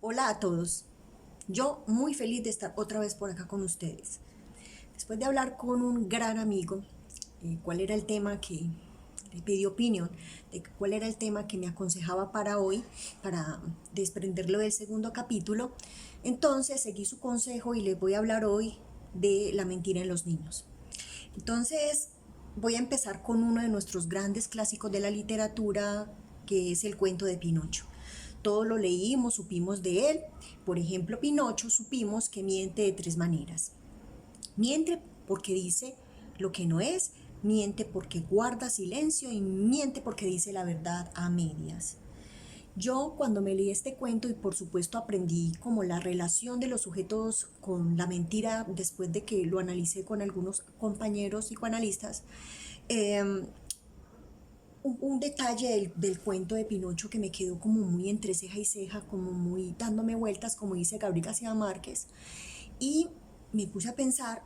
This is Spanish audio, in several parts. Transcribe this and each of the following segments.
Hola a todos. Yo muy feliz de estar otra vez por acá con ustedes. Después de hablar con un gran amigo, cuál era el tema que le pedí opinión, de cuál era el tema que me aconsejaba para hoy, para desprenderlo del segundo capítulo, entonces seguí su consejo y les voy a hablar hoy de la mentira en los niños. Entonces, voy a empezar con uno de nuestros grandes clásicos de la literatura, que es el cuento de Pinocho. Todo lo leímos, supimos de él. Por ejemplo, Pinocho supimos que miente de tres maneras. Miente porque dice lo que no es, miente porque guarda silencio y miente porque dice la verdad a medias. Yo cuando me leí este cuento y por supuesto aprendí como la relación de los sujetos con la mentira después de que lo analicé con algunos compañeros psicoanalistas, eh, un detalle del cuento de Pinocho que me quedó como muy entre ceja y ceja, como muy dándome vueltas, como dice Gabriel García Márquez, y me puse a pensar,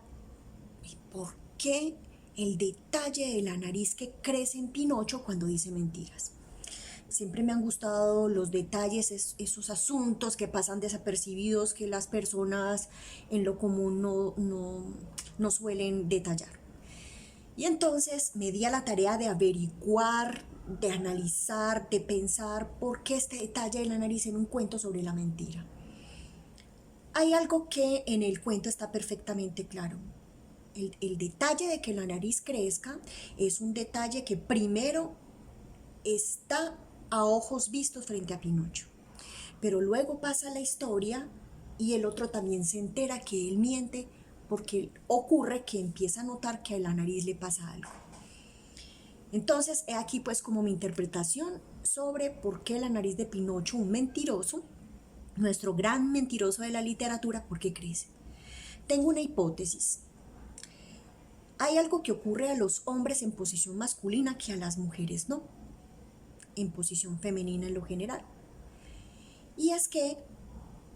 ¿por qué el detalle de la nariz que crece en Pinocho cuando dice mentiras? Siempre me han gustado los detalles, esos asuntos que pasan desapercibidos, que las personas en lo común no suelen detallar. Y entonces me di a la tarea de averiguar, de analizar, de pensar por qué este detalle de la nariz en un cuento sobre la mentira. Hay algo que en el cuento está perfectamente claro. El detalle de que la nariz crezca es un detalle que primero está a ojos vistos frente a Pinocho. Pero luego pasa la historia y el otro también se entera que él miente porque ocurre que empieza a notar que a la nariz le pasa algo. Entonces, he aquí pues como mi interpretación sobre por qué la nariz de Pinocho, un mentiroso, nuestro gran mentiroso de la literatura, ¿por qué crece? Tengo una hipótesis. Hay algo que ocurre a los hombres en posición masculina que a las mujeres no, en posición femenina en lo general. Y es que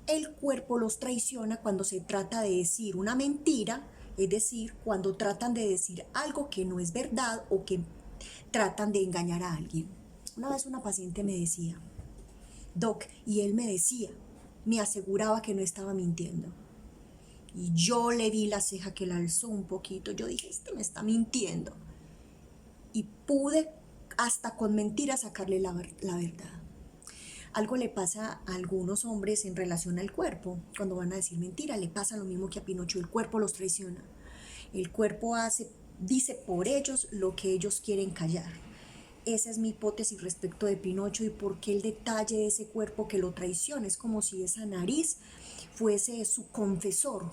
el cuerpo los traiciona cuando se trata de decir una mentira, es decir, cuando tratan de decir algo que no es verdad o que tratan de engañar a alguien. Una vez una paciente me decía, Doc, y él me decía, me aseguraba que no estaba mintiendo. Y yo le vi la ceja que la alzó un poquito. Yo dije, este me está mintiendo. Y pude hasta con mentiras sacarle la verdad. Algo le pasa a algunos hombres en relación al cuerpo. Cuando van a decir mentira, le pasa lo mismo que a Pinocho. El cuerpo los traiciona. El cuerpo dice por ellos lo que ellos quieren callar. Esa es mi hipótesis respecto de Pinocho y por qué el detalle de ese cuerpo que lo traiciona. Es como si esa nariz fuese su confesor,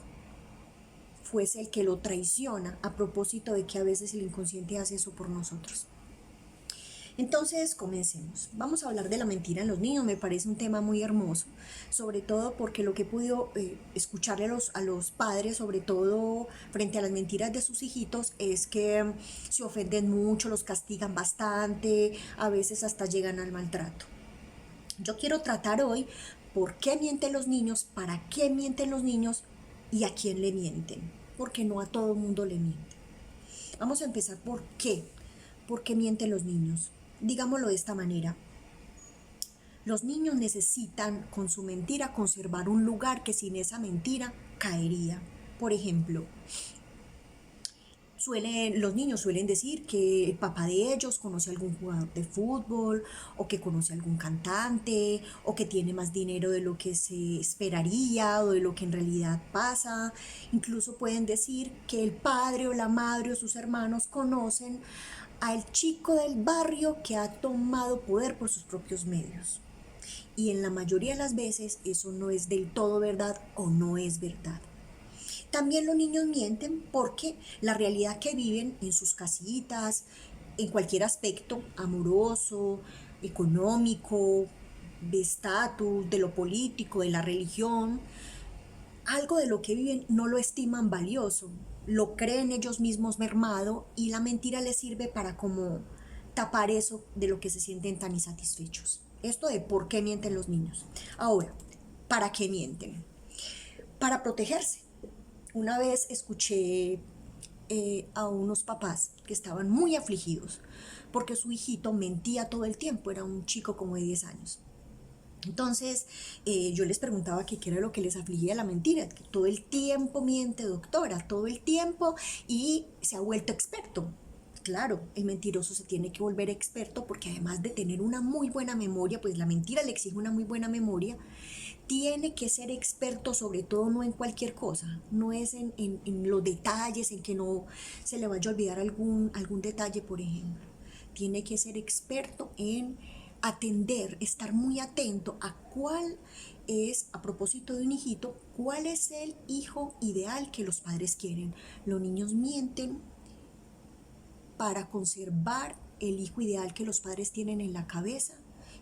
fuese el que lo traiciona, a propósito de que a veces el inconsciente hace eso por nosotros. Entonces, comencemos. Vamos a hablar de la mentira en los niños. Me parece un tema muy hermoso, sobre todo porque lo que he podido escucharle a los padres, sobre todo frente a las mentiras de sus hijitos, es que se ofenden mucho, los castigan bastante, a veces hasta llegan al maltrato. Yo quiero tratar hoy por qué mienten los niños, para qué mienten los niños y a quién le mienten, porque no a todo el mundo le mienten. Vamos a empezar por qué. ¿Por qué mienten los niños? Digámoslo de esta manera. Los niños necesitan con su mentira conservar un lugar que sin esa mentira caería. Por ejemplo, los niños suelen decir que el papá de ellos conoce a algún jugador de fútbol o que conoce a algún cantante o que tiene más dinero de lo que se esperaría o de lo que en realidad pasa. Incluso pueden decir que el padre o la madre o sus hermanos conocen al chico del barrio que ha tomado poder por sus propios medios. Y en la mayoría de las veces eso no es del todo verdad o no es verdad. También los niños mienten porque la realidad que viven en sus casitas, en cualquier aspecto amoroso, económico, de estatus, de lo político, de la religión, algo de lo que viven no lo estiman valioso, lo creen ellos mismos mermado y la mentira les sirve para como tapar eso de lo que se sienten tan insatisfechos. Esto de por qué mienten los niños. Ahora, ¿para qué mienten? Para protegerse. Una vez escuché a unos papás que estaban muy afligidos porque su hijito mentía todo el tiempo, era un chico como de 10 años. Entonces, yo les preguntaba que qué era lo que les afligía la mentira, que todo el tiempo miente, doctora, todo el tiempo, y se ha vuelto experto. Claro, el mentiroso se tiene que volver experto porque además de tener una muy buena memoria, pues la mentira le exige una muy buena memoria, tiene que ser experto sobre todo no en cualquier cosa, no es en los detalles, en que no se le vaya a olvidar algún detalle, por ejemplo. Tiene que ser experto en atender, estar muy atento a cuál es, a propósito de un hijito, cuál es el hijo ideal que los padres quieren. Los niños mienten para conservar el hijo ideal que los padres tienen en la cabeza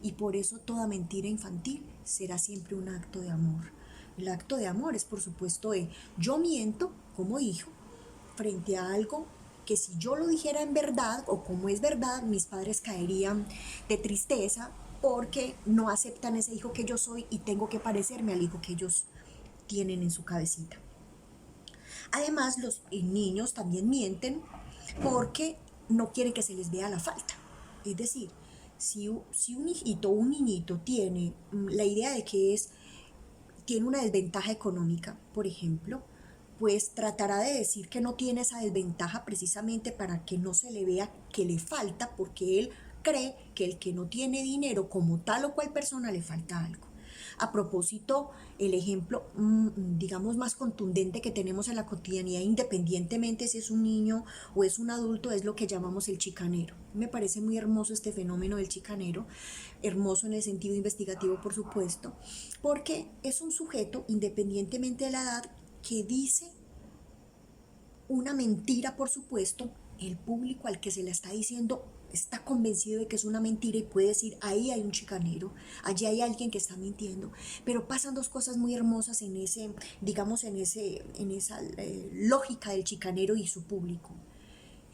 y por eso toda mentira infantil será siempre un acto de amor. El acto de amor es por supuesto yo miento como hijo frente a algo que si yo lo dijera en verdad o como es verdad, mis padres caerían de tristeza porque no aceptan ese hijo que yo soy y tengo que parecerme al hijo que ellos tienen en su cabecita. Además, los niños también mienten porque no quieren que se les vea la falta. Es decir, si un hijito o un niñito tiene la idea de que tiene una desventaja económica, por ejemplo, pues tratará de decir que no tiene esa desventaja precisamente para que no se le vea que le falta, porque él cree que el que no tiene dinero como tal o cual persona le falta algo. A propósito, el ejemplo, digamos, más contundente que tenemos en la cotidianidad, independientemente si es un niño o es un adulto, es lo que llamamos el chicanero. Me parece muy hermoso este fenómeno del chicanero, hermoso en el sentido investigativo, por supuesto, porque es un sujeto, independientemente de la edad, que dice una mentira, por supuesto, el público al que se le está diciendo está convencido de que es una mentira y puede decir, ahí hay un chicanero, allí hay alguien que está mintiendo, pero pasan dos cosas muy hermosas en ese, digamos, en esa lógica del chicanero y su público.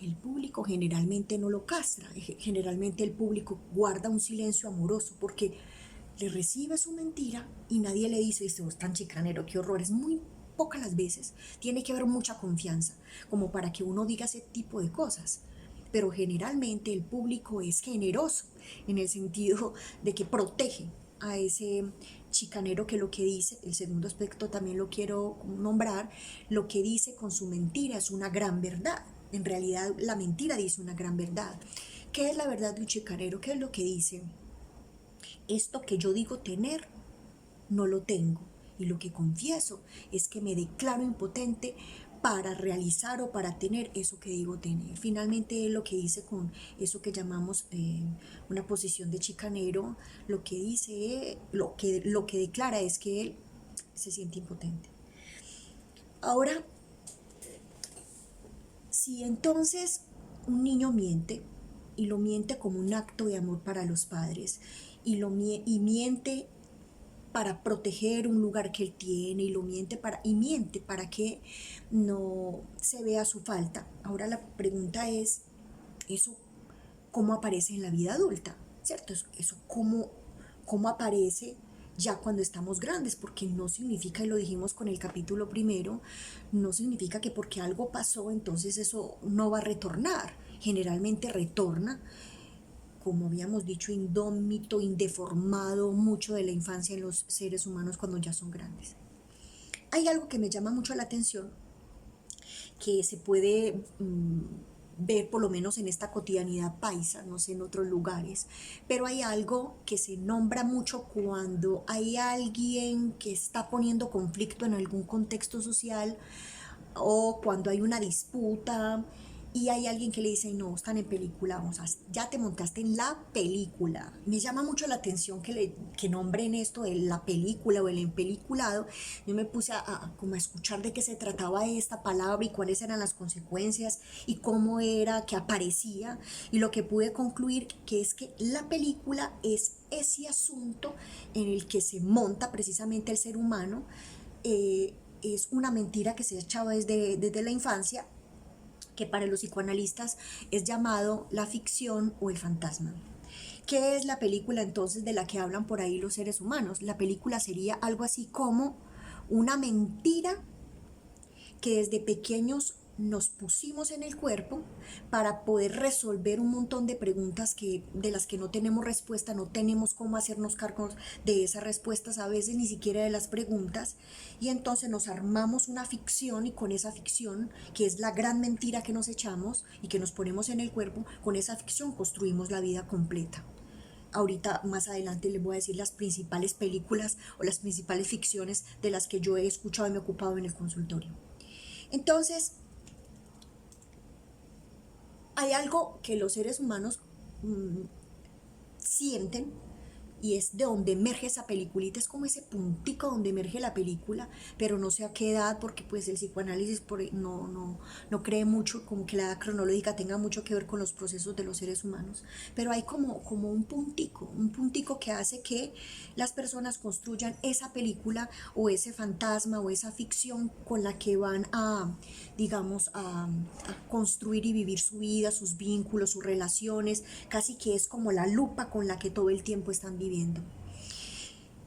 El público generalmente no lo castra, generalmente el público guarda un silencio amoroso porque le recibe su mentira y nadie le dice, vos tan chicanero, qué horror, es muy pocas las veces, tiene que haber mucha confianza como para que uno diga ese tipo de cosas. Pero generalmente el público es generoso en el sentido de que protege a ese chicanero que lo que dice, el segundo aspecto también lo quiero nombrar, lo que dice con su mentira es una gran verdad. En realidad la mentira dice una gran verdad. ¿Qué es la verdad de un chicanero? ¿Qué es lo que dice? Esto que yo digo tener, no lo tengo. Y lo que confieso es que me declaro impotente para realizar o para tener eso que digo tener. Finalmente lo que dice con eso que llamamos una posición de chicanero, lo que dice, lo que declara es que él se siente impotente. Ahora, si entonces un niño miente y lo miente como un acto de amor para los padres y miente para proteger un lugar que él tiene y miente para que no se vea su falta. Ahora la pregunta es, ¿eso cómo aparece en la vida adulta? ¿Cierto? Eso cómo aparece ya cuando estamos grandes, porque no significa, y lo dijimos con el capítulo primero, no significa que porque algo pasó, entonces eso no va a retornar. Generalmente retorna, como habíamos dicho, indómito, indeformado, mucho de la infancia en los seres humanos cuando ya son grandes. Hay algo que me llama mucho la atención, que se puede ver por lo menos en esta cotidianidad paisa, no sé en otros lugares, pero hay algo que se nombra mucho cuando hay alguien que está poniendo conflicto en algún contexto social o cuando hay una disputa y hay alguien que le dice, no, están en película, vamos a, ya te montaste en la película. Me llama mucho la atención que nombren esto de la película o el empeliculado. Yo me puse como a escuchar de qué se trataba esta palabra y cuáles eran las consecuencias y cómo era que aparecía. Y lo que pude concluir que es que la película es ese asunto en el que se monta precisamente el ser humano. Es una mentira que se ha echado desde la infancia, que para los psicoanalistas es llamado la ficción o el fantasma. ¿Qué es la película entonces de la que hablan por ahí los seres humanos? La película sería algo así como una mentira que desde pequeños nos pusimos en el cuerpo para poder resolver un montón de preguntas de las que no tenemos respuesta, no tenemos cómo hacernos cargo de esas respuestas, a veces ni siquiera de las preguntas, y entonces nos armamos una ficción, y con esa ficción, que es la gran mentira que nos echamos y que nos ponemos en el cuerpo, con esa ficción construimos la vida completa. Ahorita más adelante les voy a decir las principales películas o las principales ficciones de las que yo he escuchado y me he ocupado en el consultorio. Entonces, hay algo que los seres humanos sienten, y es de donde emerge esa peliculita, es como ese puntico donde emerge la película, pero no sé a qué edad, porque pues el psicoanálisis no cree mucho, como que la edad cronológica tenga mucho que ver con los procesos de los seres humanos, pero hay como un puntico que hace que las personas construyan esa película o ese fantasma o esa ficción con la que van a, digamos, a construir y vivir su vida, sus vínculos, sus relaciones, casi que es como la lupa con la que todo el tiempo están viviendo.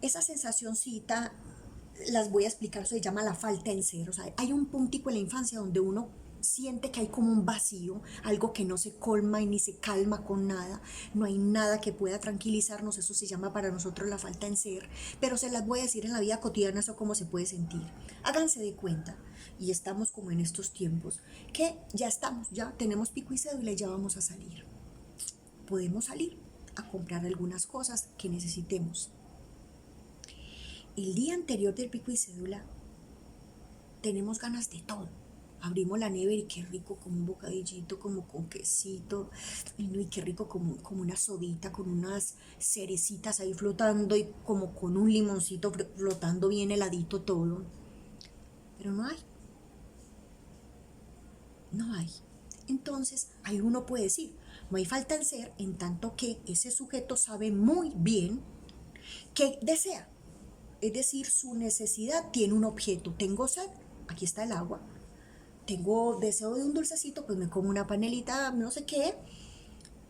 Esa sensacióncita, las voy a explicar, se llama la falta en ser. O sea, hay un puntico en la infancia donde uno siente que hay como un vacío, algo que no se colma y ni se calma con nada, no hay nada que pueda tranquilizarnos, eso se llama para nosotros la falta en ser, pero se las voy a decir en la vida cotidiana eso cómo se puede sentir. Háganse de cuenta, y estamos como en estos tiempos, que ya estamos, ya tenemos pico y cédula y ya vamos a salir. Podemos salir a comprar algunas cosas que necesitemos. El día anterior del pico y cédula tenemos ganas de todo. Abrimos la nevera y qué rico, como un bocadillito, como con quesito, y qué rico, como una sodita con unas cerecitas ahí flotando y como con un limoncito flotando bien heladito todo. Pero no hay, no hay. Entonces, ahí uno puede decir, no hay falta en ser, en tanto que ese sujeto sabe muy bien qué desea. Es decir, su necesidad tiene un objeto. Tengo sed, aquí está el agua. Tengo deseo de un dulcecito, pues me como una panelita, no sé qué.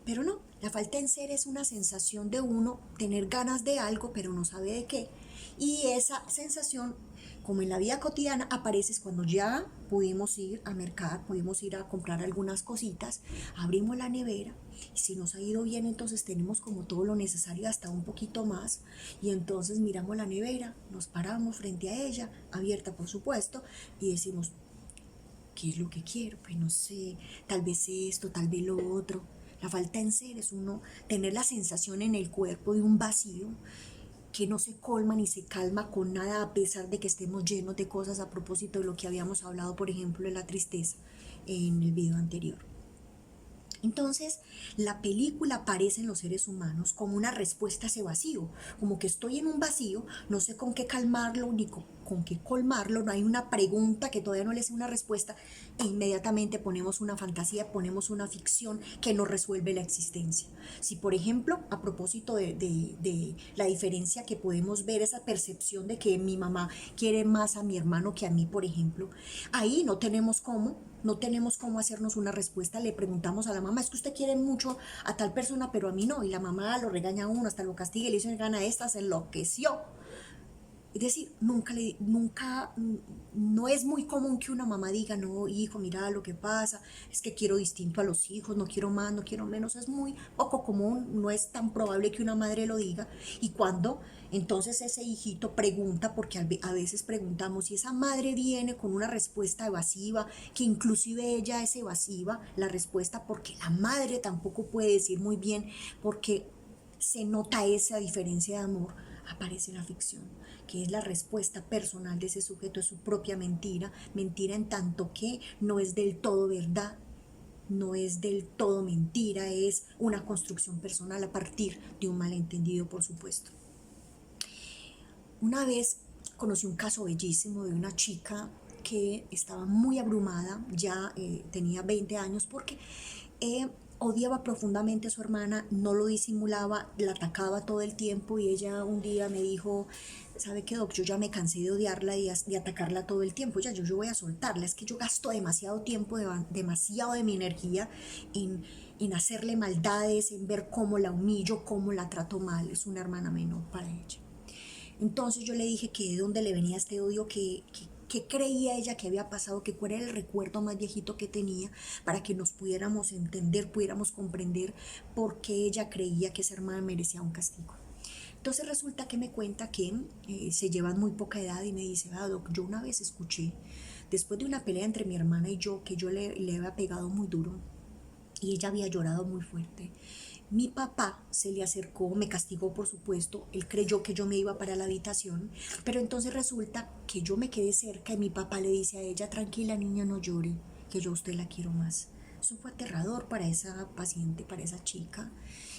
Pero no, la falta en ser es una sensación de uno tener ganas de algo, pero no sabe de qué. Y esa sensación, como en la vida cotidiana, aparece cuando ya pudimos ir a mercar, pudimos ir a comprar algunas cositas, abrimos la nevera, y si nos ha ido bien, entonces tenemos como todo lo necesario, hasta un poquito más, y entonces miramos la nevera, nos paramos frente a ella, abierta por supuesto, y decimos, ¿qué es lo que quiero? Pues no sé, tal vez esto, tal vez lo otro. La falta en ser es uno tener la sensación en el cuerpo de un vacío que no se colma ni se calma con nada, a pesar de que estemos llenos de cosas, a propósito de lo que habíamos hablado, por ejemplo, de la tristeza en el video anterior. Entonces, la película aparece en los seres humanos como una respuesta a ese vacío, como que estoy en un vacío, no sé con qué calmarlo ni con qué colmarlo, no hay una pregunta que todavía no le sé una respuesta, e inmediatamente ponemos una fantasía, ponemos una ficción que nos resuelve la existencia. Si, por ejemplo, a propósito de la diferencia que podemos ver, esa percepción de que mi mamá quiere más a mi hermano que a mí, por ejemplo, ahí no tenemos cómo hacernos una respuesta, le preguntamos a la mamá, es que usted quiere mucho a tal persona, pero a mí no, y la mamá lo regaña a uno, hasta lo castiga y le dice, gana esta, se enloqueció. Es decir, nunca, no es muy común que una mamá diga, no, hijo, mira lo que pasa, es que quiero distinto a los hijos, no quiero más, no quiero menos, es muy poco común, no es tan probable que una madre lo diga. Y cuando entonces ese hijito pregunta, porque a veces preguntamos, si esa madre viene con una respuesta evasiva, que inclusive ella es evasiva, la respuesta, porque la madre tampoco puede decir muy bien, porque se nota esa diferencia de amor, aparece la ficción, que es la respuesta personal de ese sujeto, es su propia mentira, mentira en tanto que no es del todo verdad, no es del todo mentira, es una construcción personal a partir de un malentendido, por supuesto. Una vez conocí un caso bellísimo de una chica que estaba muy abrumada, ya tenía 20 años, porque odiaba profundamente a su hermana, no lo disimulaba, la atacaba todo el tiempo, y ella un día me dijo, ¿sabe qué, doc? Yo ya me cansé de odiarla y de atacarla todo el tiempo, yo voy a soltarla, es que yo gasto demasiado tiempo, demasiado de mi energía en hacerle maldades, en ver cómo la humillo, cómo la trato mal, es una hermana menor para ella. Entonces yo le dije que de dónde le venía este odio, qué creía ella que había pasado, que cuál era el recuerdo más viejito que tenía, para que nos pudiéramos entender, pudiéramos comprender por qué ella creía que esa hermana merecía un castigo. Entonces resulta que me cuenta que se llevan muy poca edad y me dice, ah, doc, yo una vez escuché, después de una pelea entre mi hermana y yo, que yo le había pegado muy duro y ella había llorado muy fuerte. Mi papá se le acercó, me castigó por supuesto, él creyó que yo me iba para la habitación, pero entonces resulta que yo me quedé cerca y mi papá le dice a ella, tranquila niña, no llore, que yo a usted la quiero más. Eso fue aterrador para esa paciente, para esa chica.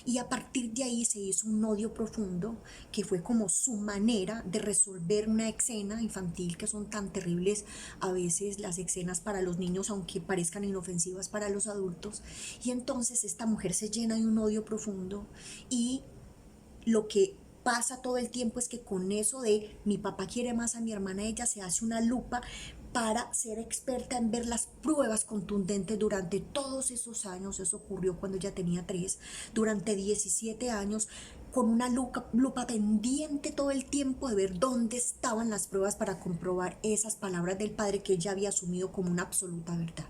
Y a partir de ahí se hizo un odio profundo, que fue como su manera de resolver una escena infantil, que son tan terribles a veces las escenas para los niños, aunque parezcan inofensivas para los adultos. Y entonces esta mujer se llena de un odio profundo y lo que pasa todo el tiempo es que con eso de mi papá quiere más a mi hermana, ella se hace una lupa para ser experta en ver las pruebas contundentes durante todos esos años. Eso ocurrió cuando ella tenía 3, durante 17 años, con una lupa pendiente todo el tiempo de ver dónde estaban las pruebas para comprobar esas palabras del padre que ella había asumido como una absoluta verdad.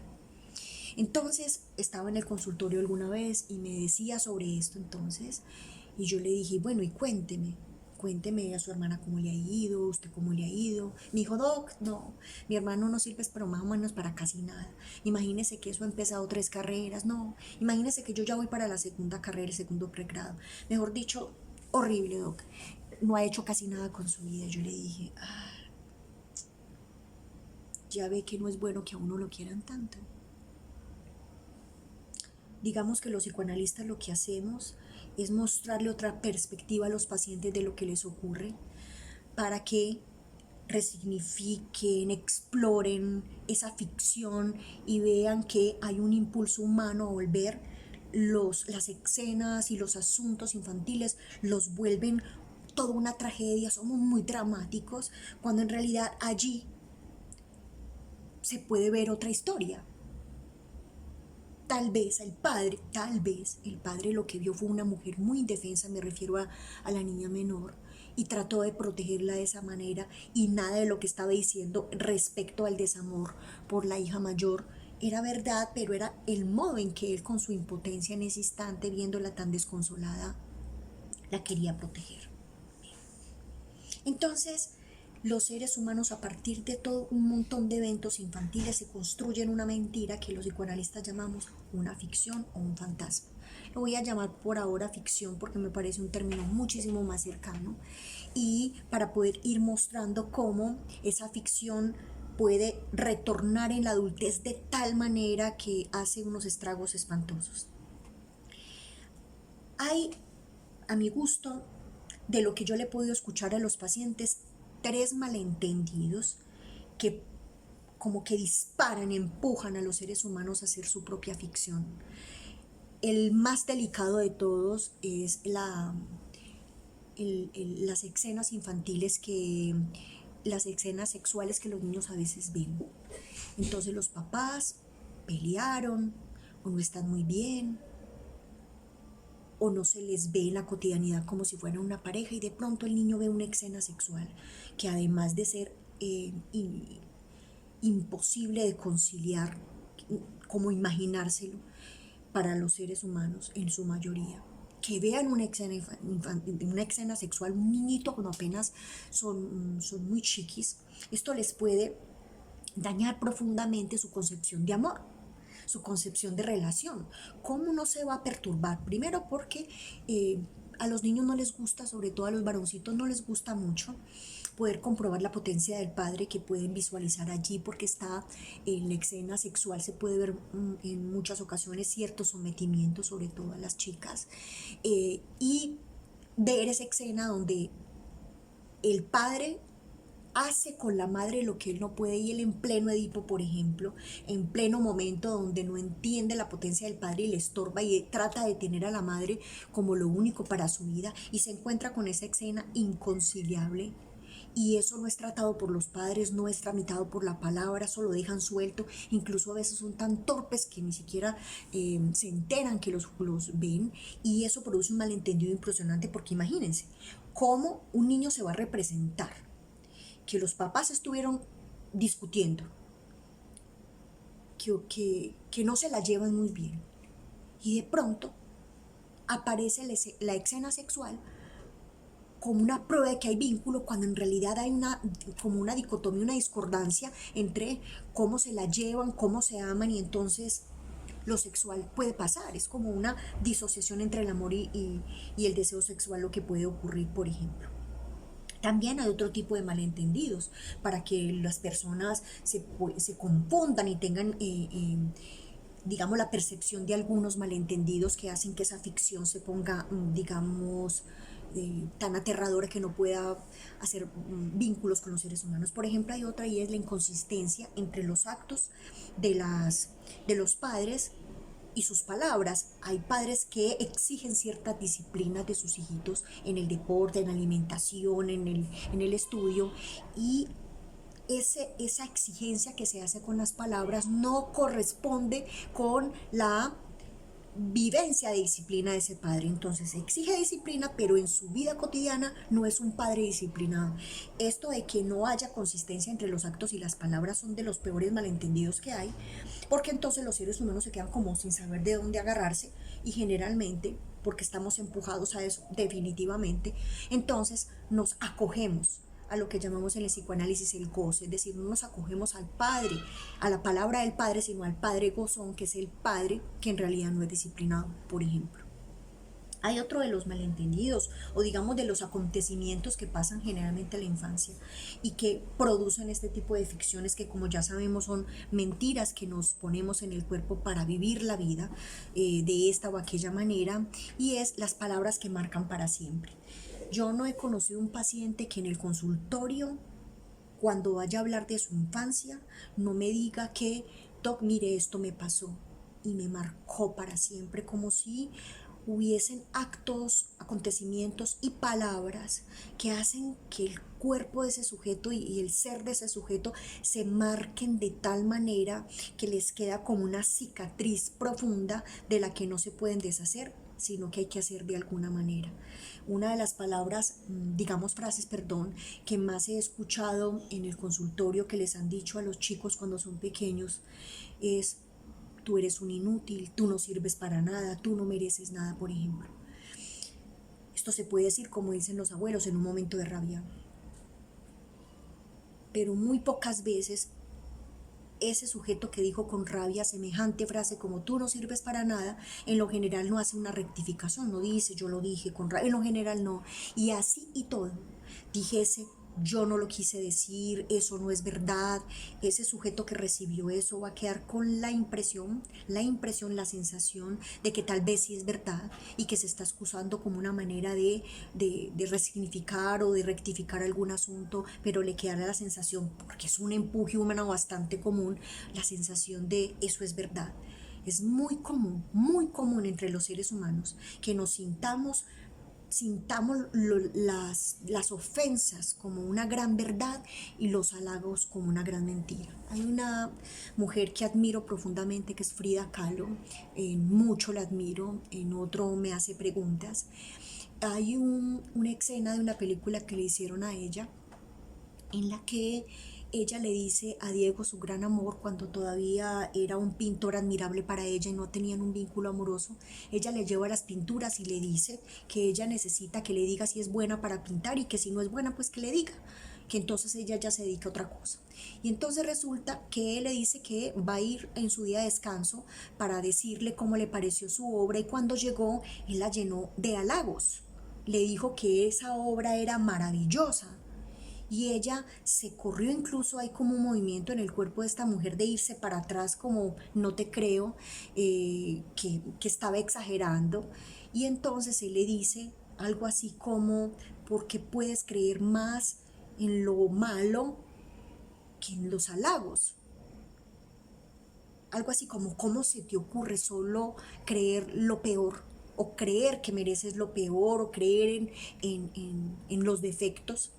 Entonces estaba en el consultorio alguna vez y me decía sobre esto entonces, y yo le dije, bueno, y cuénteme a su hermana cómo le ha ido, usted cómo le ha ido. Me dijo, doc, no, mi hermano no sirve, pero más o menos para casi nada. Imagínese que eso ha empezado 3 carreras, no, imagínese que yo ya voy para la segunda carrera, el segundo pregrado. Mejor dicho, horrible, doc, no ha hecho casi nada con su vida. Yo le dije, ah, ya ve que no es bueno que a uno lo quieran tanto. Digamos que los psicoanalistas lo que hacemos es mostrarle otra perspectiva a los pacientes de lo que les ocurre para que resignifiquen, exploren esa ficción y vean que hay un impulso humano a volver las escenas y los asuntos infantiles, los vuelven toda una tragedia, somos muy dramáticos, cuando en realidad allí se puede ver otra historia. Tal vez el padre lo que vio fue una mujer muy indefensa, me refiero a la niña menor, y trató de protegerla de esa manera, y nada de lo que estaba diciendo respecto al desamor por la hija mayor era verdad, pero era el modo en que él, con su impotencia en ese instante, viéndola tan desconsolada, la quería proteger. Entonces, los seres humanos, a partir de todo un montón de eventos infantiles, se construyen una mentira que los psicoanalistas llamamos una ficción o un fantasma. Lo voy a llamar por ahora ficción porque me parece un término muchísimo más cercano, y para poder ir mostrando cómo esa ficción puede retornar en la adultez de tal manera que hace unos estragos espantosos. Hay, a mi gusto, de lo que yo le he podido escuchar a los pacientes, 3 malentendidos que como que disparan, empujan a los seres humanos a hacer su propia ficción. El más delicado de todos es las escenas infantiles, las escenas sexuales que los niños a veces ven. Entonces los papás pelearon o no están muy bien, o no se les ve en la cotidianidad como si fueran una pareja, y de pronto el niño ve una escena sexual que, además de ser imposible de conciliar, como imaginárselo para los seres humanos en su mayoría, que vean una escena sexual, un niñito cuando apenas son muy chiquis, esto les puede dañar profundamente su concepción de amor, su concepción de relación. ¿Cómo no se va a perturbar? Primero porque a los niños no les gusta, sobre todo a los varoncitos no les gusta mucho poder comprobar la potencia del padre que pueden visualizar allí, porque está en la escena sexual, se puede ver en muchas ocasiones cierto sometimiento, sobre todo a las chicas, y ver esa escena donde el padre hace con la madre lo que él no puede, y él en pleno Edipo, por ejemplo, en pleno momento donde no entiende la potencia del padre y le estorba y trata de tener a la madre como lo único para su vida, y se encuentra con esa escena inconciliable, y eso no es tratado por los padres, no es tramitado por la palabra, eso lo dejan suelto, incluso a veces son tan torpes que ni siquiera se enteran que los ven, y eso produce un malentendido impresionante, porque imagínense cómo un niño se va a representar que los papás estuvieron discutiendo, que no se la llevan muy bien. Y de pronto aparece la escena sexual como una prueba de que hay vínculo, cuando en realidad hay como una dicotomía, una discordancia entre cómo se la llevan, cómo se aman, y entonces lo sexual puede pasar. Es como una disociación entre el amor y el deseo sexual lo que puede ocurrir, por ejemplo. También hay otro tipo de malentendidos para que las personas se confundan y tengan, digamos, la percepción de algunos malentendidos que hacen que esa ficción se ponga, digamos, tan aterradora que no pueda hacer vínculos con los seres humanos. Por ejemplo, hay otra, y es la inconsistencia entre los actos de los padres y sus palabras. Hay padres que exigen cierta disciplina de sus hijitos en el deporte, en la alimentación, en el estudio, y esa exigencia que se hace con las palabras no corresponde con la vivencia de disciplina de ese padre. Entonces exige disciplina, pero en su vida cotidiana no es un padre disciplinado. Esto de que no haya consistencia entre los actos y las palabras son de los peores malentendidos que hay, porque entonces los seres humanos se quedan como sin saber de dónde agarrarse, y generalmente, porque estamos empujados a eso definitivamente, entonces nos acogemos a lo que llamamos en el psicoanálisis el goce. Es decir, no nos acogemos al Padre, a la palabra del Padre, sino al Padre gozón, que es el Padre que en realidad no es disciplinado, por ejemplo. Hay otro de los malentendidos, o digamos de los acontecimientos que pasan generalmente en la infancia y que producen este tipo de ficciones que, como ya sabemos, son mentiras que nos ponemos en el cuerpo para vivir la vida de esta o aquella manera, y es las palabras que marcan para siempre. Yo no he conocido un paciente que en el consultorio, cuando vaya a hablar de su infancia, no me diga que, doc, mire, esto me pasó y me marcó para siempre, como si hubiesen actos, acontecimientos y palabras que hacen que el cuerpo de ese sujeto y el ser de ese sujeto se marquen de tal manera que les queda como una cicatriz profunda de la que no se pueden deshacer, sino que hay que hacer de alguna manera. Una de las palabras, digamos frases, perdón, que más he escuchado en el consultorio que les han dicho a los chicos cuando son pequeños es: tú eres un inútil, tú no sirves para nada, tú no mereces nada, por ejemplo. Esto se puede decir, como dicen los abuelos, en un momento de rabia, pero muy pocas veces ese sujeto que dijo con rabia semejante frase como tú no sirves para nada, en lo general no hace una rectificación, no dice yo lo dije con rabia, en lo general no. Y así y todo, dijese yo no lo quise decir, eso no es verdad, ese sujeto que recibió eso va a quedar con la sensación de que tal vez sí es verdad y que se está excusando como una manera de resignificar o de rectificar algún asunto, pero le quedará la sensación, porque es un empuje humano bastante común, la sensación de eso es verdad. Es muy común entre los seres humanos que nos sintamos las ofensas como una gran verdad y los halagos como una gran mentira. Hay una mujer que admiro profundamente, que es Frida Kahlo. En mucho la admiro, en otro me hace preguntas. Hay una escena de una película que le hicieron a ella, en la que ella le dice a Diego, su gran amor, cuando todavía era un pintor admirable para ella y no tenían un vínculo amoroso, ella le lleva las pinturas y le dice que ella necesita que le diga si es buena para pintar, y que si no es buena, pues que le diga, que entonces ella ya se dedica a otra cosa. Y entonces resulta que él le dice que va a ir en su día de descanso para decirle cómo le pareció su obra, y cuando llegó, él la llenó de halagos. Le dijo que esa obra era maravillosa, y ella se corrió. Incluso hay como un movimiento en el cuerpo de esta mujer de irse para atrás, como no te creo, que estaba exagerando. Y entonces él le dice algo así como: porque puedes creer más en lo malo que en los halagos. Algo así como: ¿cómo se te ocurre solo creer lo peor, o creer que mereces lo peor, o creer en los defectos,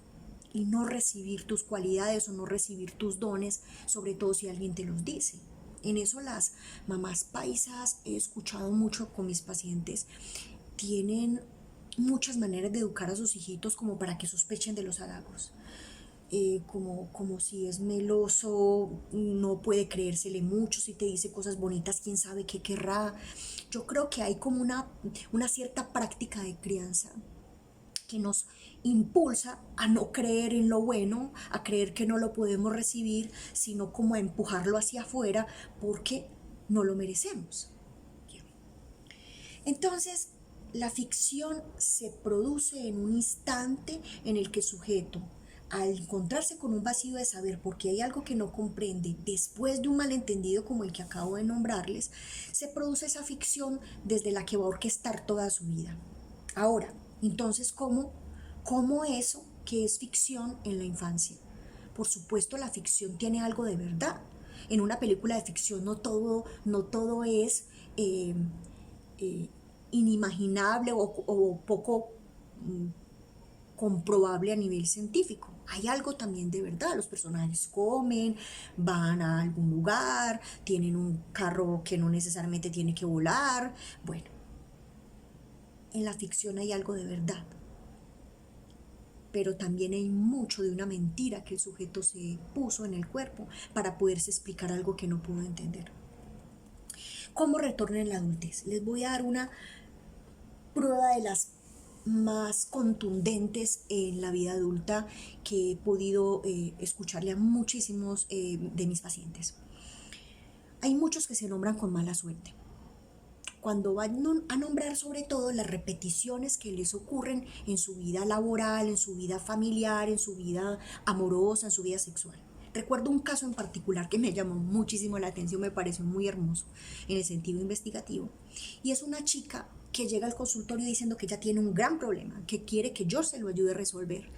y no recibir tus cualidades o no recibir tus dones, sobre todo si alguien te los dice? En eso las mamás paisas, he escuchado mucho con mis pacientes, tienen muchas maneras de educar a sus hijitos como para que sospechen de los halagos. como si es meloso, no puede creérsele mucho, si te dice cosas bonitas, quién sabe qué querrá. Yo creo que hay como una cierta práctica de crianza que nos impulsa a no creer en lo bueno, a creer que no lo podemos recibir, sino como a empujarlo hacia afuera porque no lo merecemos. Entonces, la ficción se produce en un instante en el que el sujeto, al encontrarse con un vacío de saber porque hay algo que no comprende, después de un malentendido como el que acabo de nombrarles, se produce esa ficción desde la que va a orquestar toda su vida. Ahora, entonces, ¿cómo eso que es ficción en la infancia? Por supuesto, la ficción tiene algo de verdad. En una película de ficción no todo es eh, eh, inimaginable o poco mm, comprobable a nivel científico. Hay algo también de verdad, los personajes comen, van a algún lugar, tienen un carro que no necesariamente tiene que volar. Bueno, en la ficción hay algo de verdad, pero también hay mucho de una mentira que el sujeto se puso en el cuerpo para poderse explicar algo que no pudo entender. ¿Cómo retorna en la adultez? Les voy a dar una prueba de las más contundentes en la vida adulta que he podido escucharle a muchísimos de mis pacientes. Hay muchos que se nombran con mala suerte. Cuando van a nombrar sobre todo las repeticiones que les ocurren en su vida laboral, en su vida familiar, en su vida amorosa, en su vida sexual. Recuerdo un caso en particular que me llamó muchísimo la atención, me pareció muy hermoso en el sentido investigativo, y es una chica que llega al consultorio diciendo que ella tiene un gran problema, que quiere que yo se lo ayude a resolver.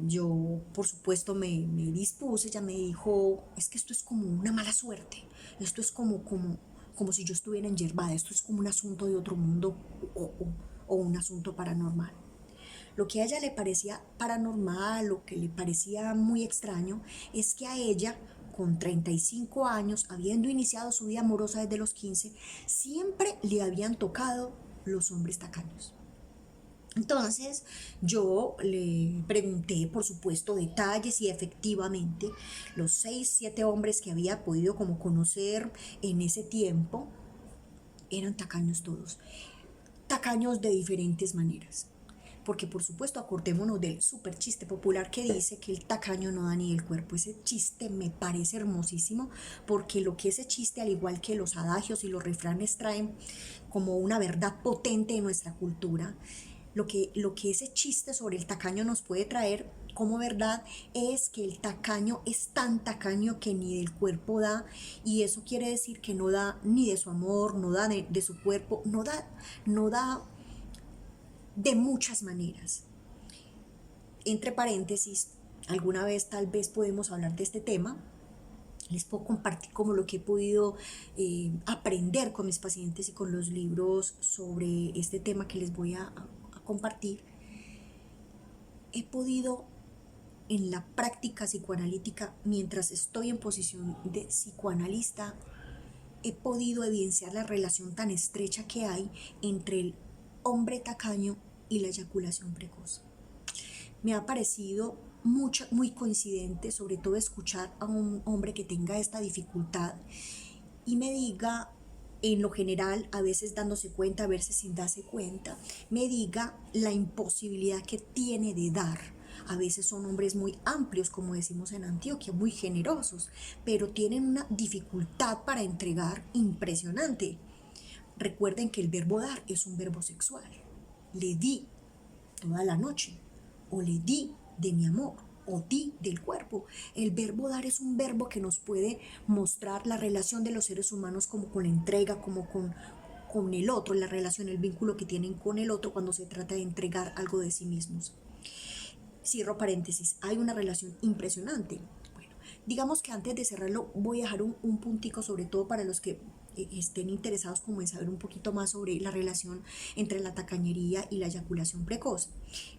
Yo, por supuesto, me dispuse, ella me dijo, es que esto es como una mala suerte, esto es como si yo estuviera enyerbada, esto es como un asunto de otro mundo o un asunto paranormal. Lo que a ella le parecía paranormal, lo que le parecía muy extraño, es que a ella, con 35 años, habiendo iniciado su vida amorosa desde los 15, siempre le habían tocado los hombres tacaños. Entonces yo le pregunté, por supuesto, detalles y efectivamente los 6, 7 hombres que había podido como conocer en ese tiempo eran tacaños todos, tacaños de diferentes maneras. Porque por supuesto acordémonos del super chiste popular que dice que el tacaño no da ni el cuerpo. Ese chiste me parece hermosísimo porque lo que ese chiste, al igual que los adagios y los refranes, traen como una verdad potente en nuestra cultura, lo que ese chiste sobre el tacaño nos puede traer como verdad es que el tacaño es tan tacaño que ni del cuerpo da, y eso quiere decir que no da ni de su amor, no da de su cuerpo, no da de muchas maneras. Entre paréntesis, alguna vez tal vez podemos hablar de este tema. Les puedo compartir como lo que he podido aprender con mis pacientes y con los libros sobre este tema que les voy a compartir. He podido en la práctica psicoanalítica, mientras estoy en posición de psicoanalista, he podido evidenciar la relación tan estrecha que hay entre el hombre tacaño y la eyaculación precoz. Me ha parecido muy coincidente, sobre todo escuchar a un hombre que tenga esta dificultad y me diga, en lo general, a veces dándose cuenta, a veces sin darse cuenta, me diga la imposibilidad que tiene de dar. A veces son hombres muy amplios, como decimos en Antioquia, muy generosos, pero tienen una dificultad para entregar impresionante. Recuerden que el verbo dar es un verbo sexual. Le di toda la noche, o le di de mi amor, o di del cuerpo. El verbo dar es un verbo que nos puede mostrar la relación de los seres humanos como con la entrega, como con el otro, la relación, el vínculo que tienen con el otro cuando se trata de entregar algo de sí mismos. Cierro paréntesis, hay una relación impresionante. Bueno, digamos que antes de cerrarlo voy a dejar un puntico, sobre todo para los que estén interesados como en saber un poquito más sobre la relación entre la tacañería y la eyaculación precoz.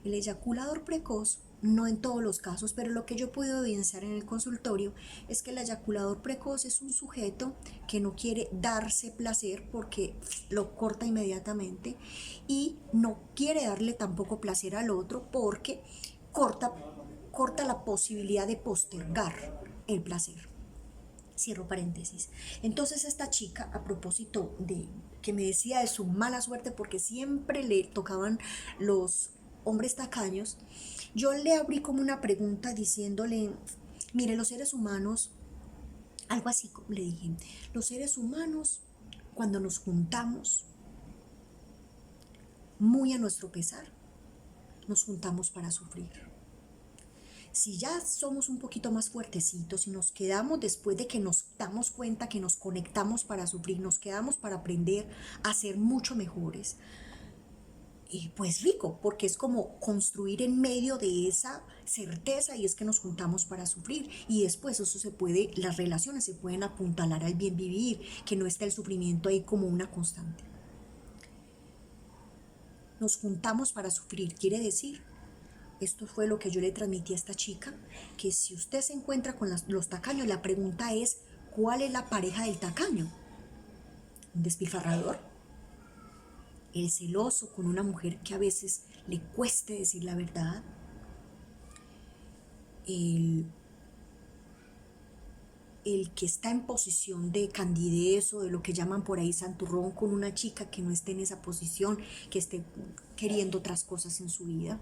El eyaculador precoz, no en todos los casos, pero lo que yo puedo evidenciar en el consultorio es que el eyaculador precoz es un sujeto que no quiere darse placer porque lo corta inmediatamente, y no quiere darle tampoco placer al otro porque corta corta la posibilidad de postergar el placer. Cierro paréntesis. Entonces esta chica, a propósito de que me decía de su mala suerte porque siempre le tocaban los hombres tacaños, yo le abrí como una pregunta diciéndole, mire, los seres humanos, algo así le dije, los seres humanos cuando nos juntamos, muy a nuestro pesar, nos juntamos para sufrir. Si ya somos un poquito más fuertecitos y nos quedamos después de que nos damos cuenta que nos conectamos para sufrir, nos quedamos para aprender a ser mucho mejores, y pues rico, porque es como construir en medio de esa certeza y es que nos juntamos para sufrir y después eso se puede, las relaciones se pueden apuntalar al bien vivir, que no está el sufrimiento ahí como una constante. Nos juntamos para sufrir, quiere decir, esto fue lo que yo le transmití a esta chica, que si usted se encuentra con los tacaños, la pregunta es, ¿cuál es la pareja del tacaño? ¿Un despilfarrador? ¿El celoso con una mujer que a veces le cueste decir la verdad? El que está en posición de candidez o de lo que llaman por ahí santurrón con una chica que no esté en esa posición, que esté queriendo otras cosas en su vida.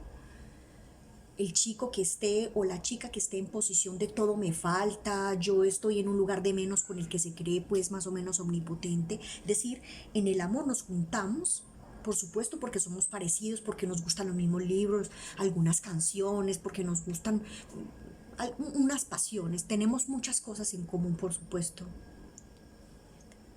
El chico que esté o la chica que esté en posición de todo me falta, yo estoy en un lugar de menos con el que se cree pues más o menos omnipotente. Es decir, en el amor nos juntamos, por supuesto porque somos parecidos, porque nos gustan los mismos libros, algunas canciones, porque nos gustan unas pasiones, tenemos muchas cosas en común, por supuesto.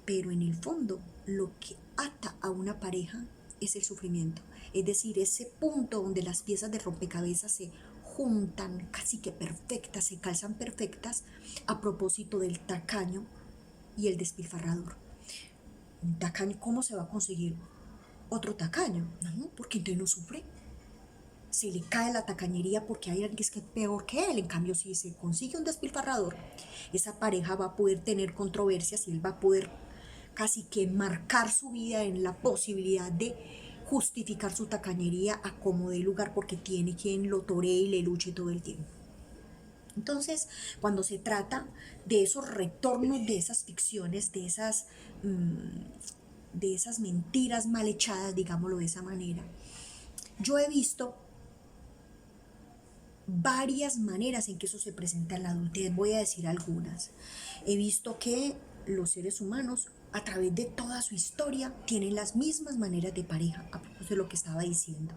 Pero en el fondo, lo que ata a una pareja es el sufrimiento. Es decir, ese punto donde las piezas de rompecabezas se juntan casi que perfectas, se calzan perfectas, a propósito del tacaño y el despilfarrador. Un tacaño, ¿cómo se va a conseguir otro tacaño? No, porque entonces no sufre. Se le cae la tacañería porque hay alguien que es peor que él. En cambio, si se consigue un despilfarrador, esa pareja va a poder tener controversias y él va a poder casi que marcar su vida en la posibilidad de justificar su tacañería a como dé lugar porque tiene quien lo toree y le luche todo el tiempo. Entonces, cuando se trata de esos retornos, de esas ficciones, de esas mentiras mal echadas, digámoslo de esa manera, yo he visto varias maneras en que eso se presenta en la adultez. Voy a decir algunas. He visto que los seres humanos a través de toda su historia tienen las mismas maneras de pareja, a propósito de lo que estaba diciendo.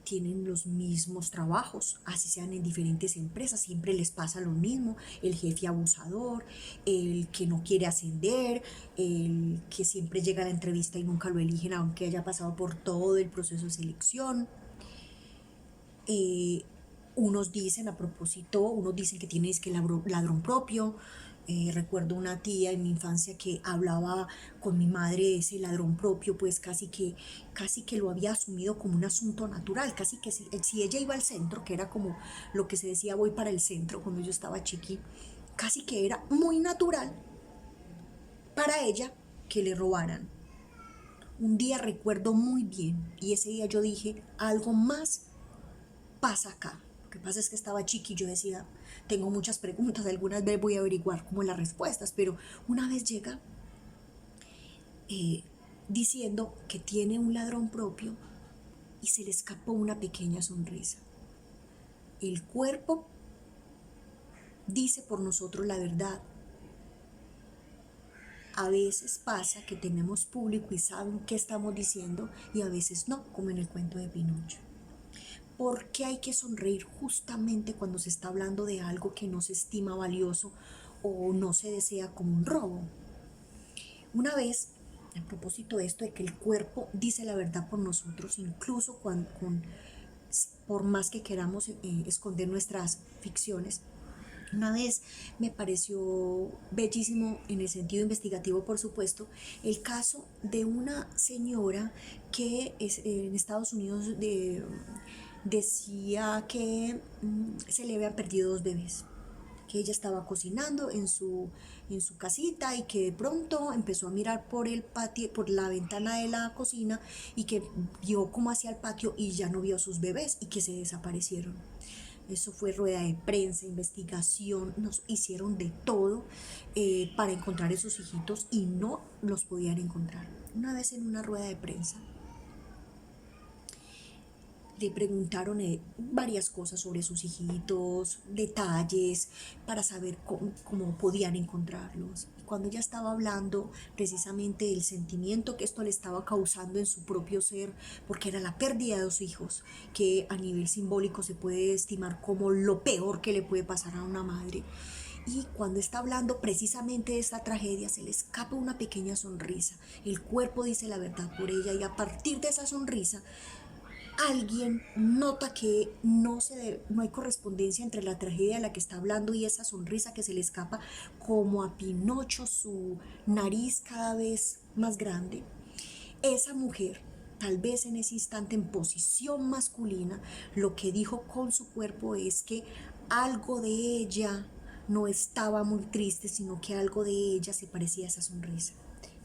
Tienen los mismos trabajos, así sean en diferentes empresas, siempre les pasa lo mismo, el jefe abusador, el que no quiere ascender, el que siempre llega a la entrevista y nunca lo eligen aunque haya pasado por todo el proceso de selección. Unos dicen a propósito, unos dicen que tiene que ladrón propio. Recuerdo una tía en mi infancia que hablaba con mi madre de ese ladrón propio, pues casi que lo había asumido como un asunto natural, casi que si ella iba al centro, que era como lo que se decía voy para el centro cuando yo estaba chiqui, casi que era muy natural para ella que le robaran. Un día recuerdo muy bien y ese día yo dije, algo más pasa acá. Lo que pasa es que estaba chiqui y yo decía, tengo muchas preguntas, algunas veces voy a averiguar como las respuestas, pero una vez llega diciendo que tiene un ladrón propio y se le escapó una pequeña sonrisa. El cuerpo dice por nosotros la verdad. A veces pasa que tenemos público y saben qué estamos diciendo y a veces no, como en el cuento de Pinocho. ¿Por qué hay que sonreír justamente cuando se está hablando de algo que no se estima valioso o no se desea como un robo? Una vez, a propósito de esto de que el cuerpo dice la verdad por nosotros, incluso por más que queramos esconder nuestras ficciones, una vez me pareció bellísimo en el sentido investigativo, por supuesto, el caso de una señora que en Estados Unidos decía que se le habían perdido 2 bebés, que ella estaba cocinando en su casita y que de pronto empezó a mirar por el patio, por la ventana de la cocina y que vio como hacia el patio y ya no vio a sus bebés y que se desaparecieron. Eso fue rueda de prensa, investigación, nos hicieron de todo para encontrar esos hijitos y no los podían encontrar. Una vez en una rueda de prensa le preguntaron varias cosas sobre sus hijitos, detalles, para saber cómo podían encontrarlos. Y cuando ella estaba hablando precisamente del sentimiento que esto le estaba causando en su propio ser, porque era la pérdida de dos hijos, que a nivel simbólico se puede estimar como lo peor que le puede pasar a una madre. Y cuando está hablando precisamente de esta tragedia, se le escapa una pequeña sonrisa. El cuerpo dice la verdad por ella y a partir de esa sonrisa alguien nota que no hay correspondencia entre la tragedia de la que está hablando y esa sonrisa que se le escapa como a Pinocho, su nariz cada vez más grande. Esa mujer, tal vez en ese instante en posición masculina, lo que dijo con su cuerpo es que algo de ella no estaba muy triste, sino que algo de ella se parecía a esa sonrisa.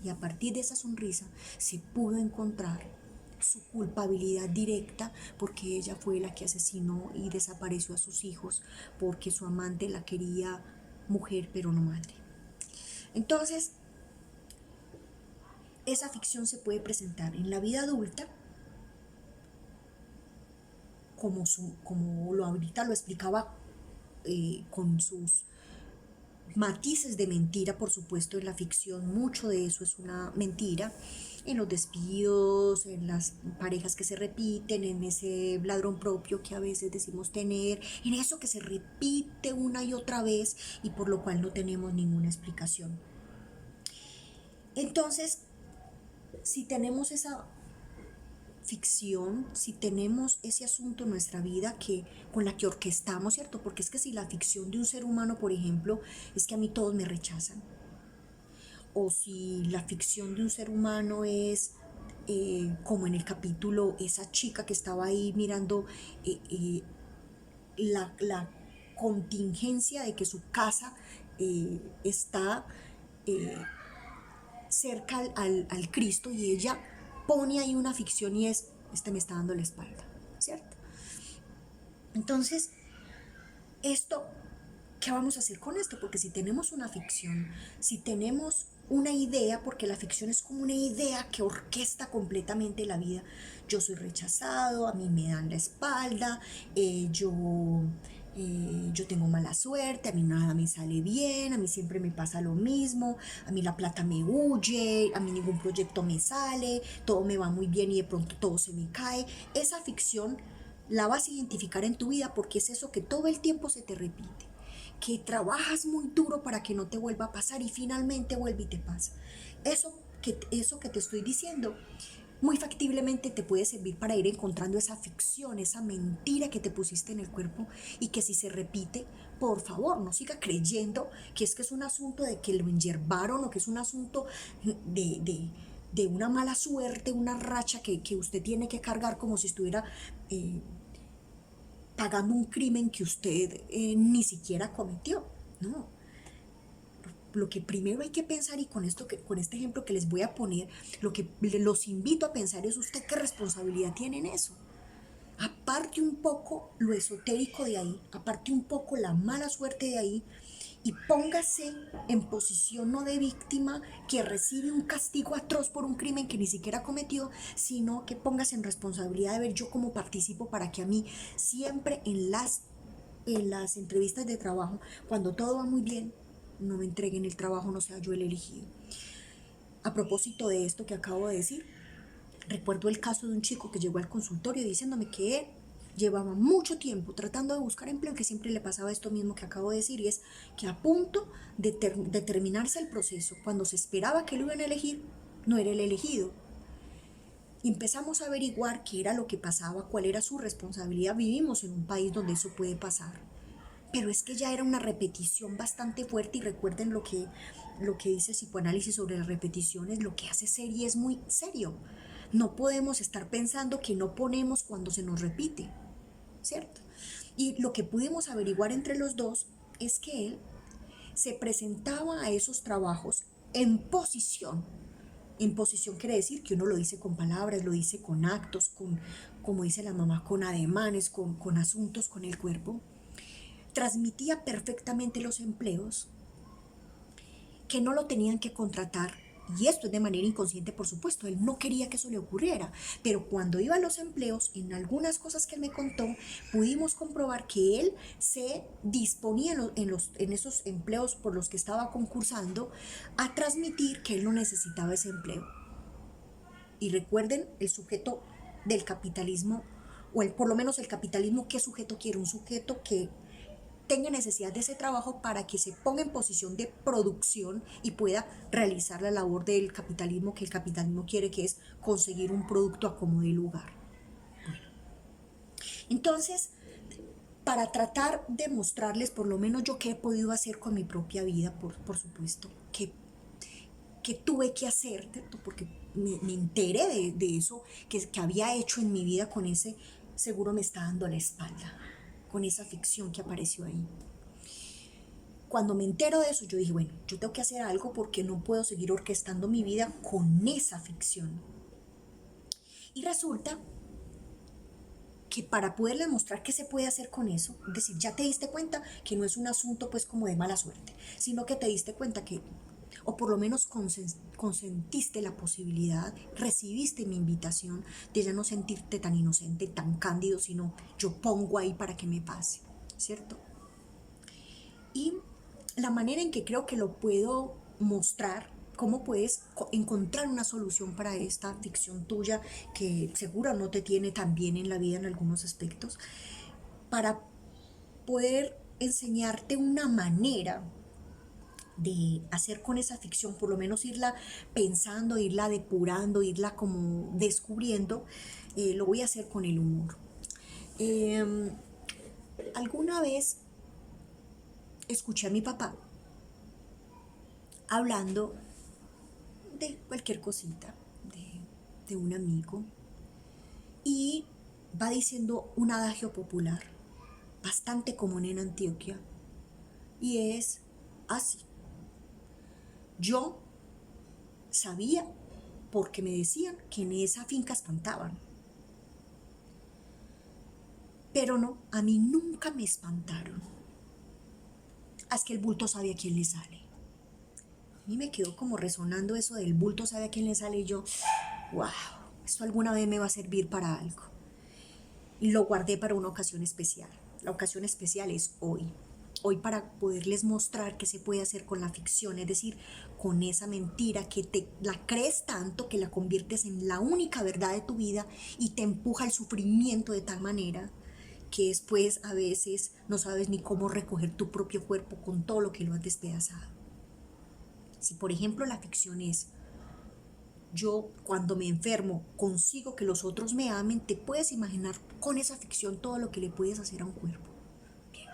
Y a partir de esa sonrisa se pudo encontrar su culpabilidad directa, porque ella fue la que asesinó y desapareció a sus hijos, porque su amante la quería mujer pero no madre. Entonces, esa ficción se puede presentar en la vida adulta como lo ahorita lo explicaba, con sus matices de mentira, por supuesto. En la ficción mucho de eso es una mentira, en los despidos, en las parejas que se repiten, en ese ladrón propio que a veces decimos tener, en eso que se repite una y otra vez y por lo cual no tenemos ninguna explicación. Entonces, si tenemos esa ficción, si tenemos ese asunto en nuestra vida con la que orquestamos, ¿cierto? Porque es que si la ficción de un ser humano, por ejemplo, es que a mí todos me rechazan, o si la ficción de un ser humano es como en el capítulo, esa chica que estaba ahí mirando la contingencia de que su casa está eh, cerca al Cristo y ella pone ahí una ficción y es, este me está dando la espalda, ¿cierto? Entonces, esto, ¿qué vamos a hacer con esto? Porque si tenemos una ficción, si tenemos una idea, porque la ficción es como una idea que orquesta completamente la vida. Yo soy rechazado, a mí me dan la espalda, yo tengo mala suerte, a mí nada me sale bien, a mí siempre me pasa lo mismo, a mí la plata me huye, a mí ningún proyecto me sale, todo me va muy bien y de pronto todo se me cae. Esa ficción la vas a identificar en tu vida porque es eso que todo el tiempo se te repite, que trabajas muy duro para que no te vuelva a pasar y finalmente vuelve y te pasa. Eso que te estoy diciendo muy factiblemente te puede servir para ir encontrando esa ficción, esa mentira que te pusiste en el cuerpo y que si se repite, por favor, no siga creyendo que es un asunto de que lo enyerbaron o que es un asunto de una mala suerte, una racha que usted tiene que cargar como si estuviera pagando un crimen que usted ni siquiera cometió. No. Lo que primero hay que pensar, y con este ejemplo que les voy a poner, lo que los invito a pensar es usted qué responsabilidad tiene en eso. Aparte un poco lo esotérico de ahí, aparte un poco la mala suerte de ahí, y póngase en posición no de víctima que recibe un castigo atroz por un crimen que ni siquiera cometió, sino que póngase en responsabilidad de ver yo cómo participo para que a mí siempre en las entrevistas de trabajo, cuando todo va muy bien, no me entreguen el trabajo, no sea yo el elegido. A propósito de esto que acabo de decir, recuerdo el caso de un chico que llegó al consultorio diciéndome que él llevaba mucho tiempo tratando de buscar empleo, que siempre le pasaba esto mismo que acabo de decir, y es que a punto de terminarse el proceso, cuando se esperaba que lo iban a elegir, no era el elegido. Empezamos a averiguar qué era lo que pasaba, cuál era su responsabilidad. Vivimos en un país donde eso puede pasar, pero es que ya era una repetición bastante fuerte. Y recuerden lo que dice psicoanálisis sobre las repeticiones, lo que hace ser y es muy serio. No podemos estar pensando que no ponemos cuando se nos repite, ¿cierto? Y lo que pudimos averiguar entre los dos es que él se presentaba a esos trabajos en posición. En posición quiere decir que uno lo dice con palabras, lo dice con actos, como dice la mamá, con ademanes, con asuntos, con el cuerpo. Transmitía perfectamente los empleos, que no lo tenían que contratar. Y esto es de manera inconsciente, por supuesto, él no quería que eso le ocurriera, pero cuando iba a los empleos, en algunas cosas que él me contó, pudimos comprobar que él se disponía en esos empleos por los que estaba concursando a transmitir que él no necesitaba ese empleo. Y recuerden, el sujeto del capitalismo, por lo menos el capitalismo, ¿qué sujeto quiere? Un sujeto que tenga necesidad de ese trabajo para que se ponga en posición de producción y pueda realizar la labor del capitalismo que el capitalismo quiere, que es conseguir un producto a como dé lugar. Bueno, entonces, para tratar de mostrarles, por lo menos yo qué he podido hacer con mi propia vida, por supuesto, que tuve que hacer, ¿cierto? Porque me enteré de eso que había hecho en mi vida con ese, seguro me está dando la espalda, con esa ficción que apareció ahí. Cuando me entero de eso, yo dije, bueno, yo tengo que hacer algo porque no puedo seguir orquestando mi vida con esa ficción. Y resulta que para poderles mostrar qué se puede hacer con eso, es decir, ya te diste cuenta que no es un asunto pues como de mala suerte, sino que te diste cuenta que, o por lo menos consentiste la posibilidad, recibiste mi invitación de ya no sentirte tan inocente, tan cándido, sino yo pongo ahí para que me pase, ¿cierto? Y la manera en que creo que lo puedo mostrar, cómo puedes encontrar una solución para esta ficción tuya que seguro no te tiene tan bien en la vida en algunos aspectos, para poder enseñarte una manera de hacer con esa ficción, por lo menos irla pensando, irla depurando, irla como descubriendo, lo voy a hacer con el humor. Alguna vez escuché a mi papá hablando de cualquier cosita, de un amigo, y va diciendo un adagio popular, bastante común en Antioquia, y es así. Yo sabía, porque me decían que en esa finca espantaban, pero no, a mí nunca me espantaron. Es que el bulto sabe a quién le sale. A mí me quedó como resonando eso del bulto sabe a quién le sale, y yo, wow, esto alguna vez me va a servir para algo. Y lo guardé para una ocasión especial. La ocasión especial es hoy. Hoy, para poderles mostrar qué se puede hacer con la ficción, es decir, con esa mentira que te la crees tanto que la conviertes en la única verdad de tu vida y te empuja al sufrimiento de tal manera que después a veces no sabes ni cómo recoger tu propio cuerpo con todo lo que lo has despedazado. Si por ejemplo la ficción es: yo cuando me enfermo consigo que los otros me amen, te puedes imaginar con esa ficción todo lo que le puedes hacer a un cuerpo. Bien.